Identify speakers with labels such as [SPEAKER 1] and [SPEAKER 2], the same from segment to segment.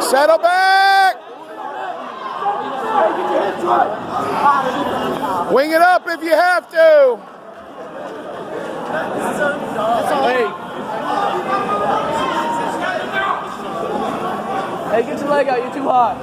[SPEAKER 1] Settle back. Wing it up if you have to.
[SPEAKER 2] Hey, get your leg out. You're too hot.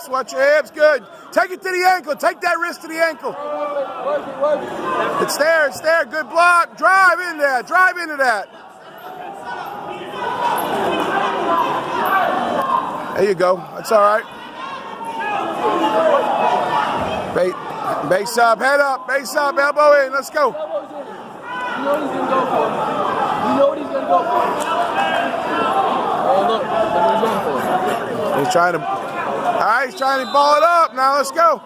[SPEAKER 1] Watch your hips, good. Take it to the ankle, take that wrist to the ankle. It's there, good block. Drive into that. There you go, that's all right. Base up, head up, base up, elbow in, let's go.
[SPEAKER 2] You know what he's gonna go for. Oh, look what he's going for.
[SPEAKER 1] He's trying to ball it up. Now let's go.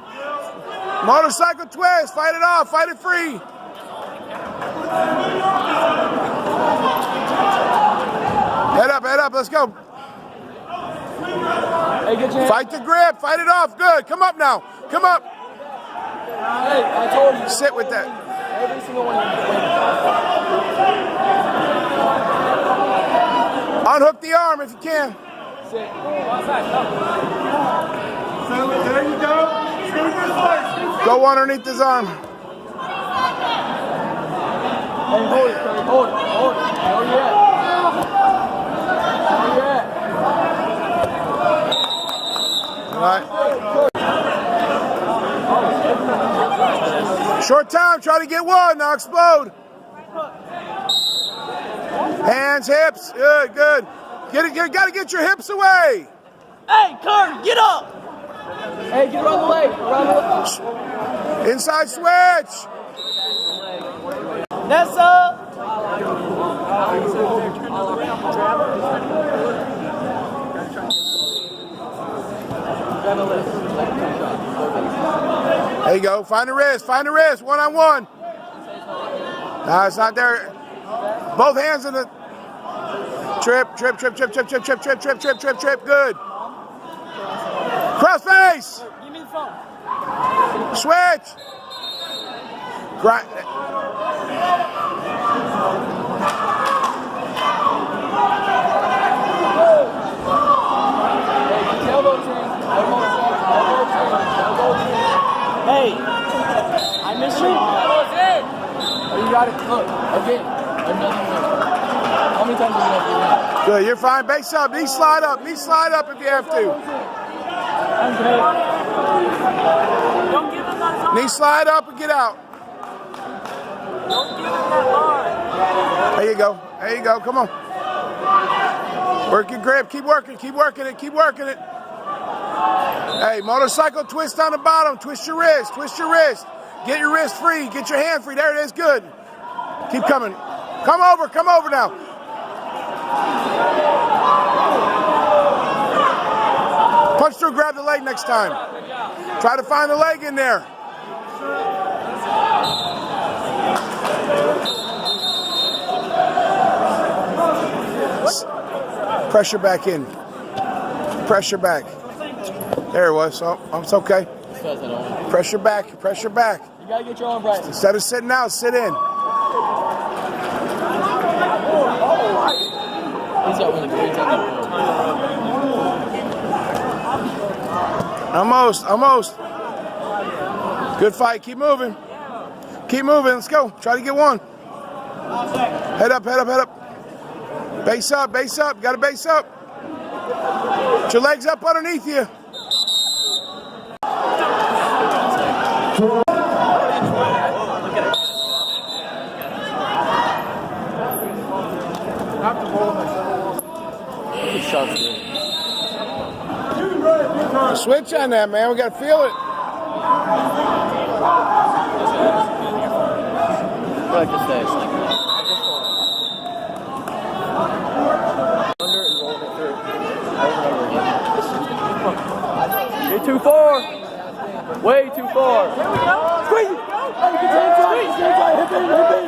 [SPEAKER 1] Motorcycle twist. Fight it off. Fight it free. Head up. Let's go.
[SPEAKER 2] Hey, get your
[SPEAKER 1] Fight the grip. Fight it off. Good. Come up now. Come up.
[SPEAKER 2] Hey, I told you.
[SPEAKER 1] Sit with that.
[SPEAKER 2] Every single one of you.
[SPEAKER 1] Unhook the arm if you can.
[SPEAKER 2] Sit.
[SPEAKER 3] There you go.
[SPEAKER 1] Go underneath his arm.
[SPEAKER 2] Hey, hold it, Curry. Hold it. Where you at?
[SPEAKER 1] All right. Short time. Try to get one. Now explode. Hands, hips. Good. Get it. You got to get your hips away.
[SPEAKER 2] Hey, Curry, get up. Hey, get around the leg.
[SPEAKER 1] Inside switch.
[SPEAKER 2] Nessa.
[SPEAKER 1] There you go. Find the wrist. One-on-one. No, it's not there. Both hands in the trip. Good. Cross face.
[SPEAKER 2] Give me the phone.
[SPEAKER 1] Switch. Grind.
[SPEAKER 2] Hey, I miss you. Oh, you got it. Look, again. Another one. How many times are you going to do that?
[SPEAKER 1] Good, you're fine. Base up. Knee slide up if you have to.
[SPEAKER 2] Don't give him that line.
[SPEAKER 1] Knee slide up and get out.
[SPEAKER 2] Don't give him that line.
[SPEAKER 1] There you go. Come on. Work your grip. Keep working it. Hey, motorcycle twist on the bottom. Twist your wrist. Get your wrist free. Get your hand free. There it is. Good. Keep coming. Come over now. Punch through, grab the leg next time. Try to find the leg in there. Pressure back in. There it was. Oh, it's okay. Pressure back.
[SPEAKER 2] You gotta get your arm right.
[SPEAKER 1] Instead of sitting out, sit in.
[SPEAKER 2] He's got one of the great times.
[SPEAKER 1] Almost. Good fight. Keep moving. Let's go. Try to get one. Head up. Base up. Got to base up. Put your legs up underneath you. Switch on that, man. We got to feel it.
[SPEAKER 2] Like I said, you're too far. Way too far. Squeeze it. Squeeze it. Hip in.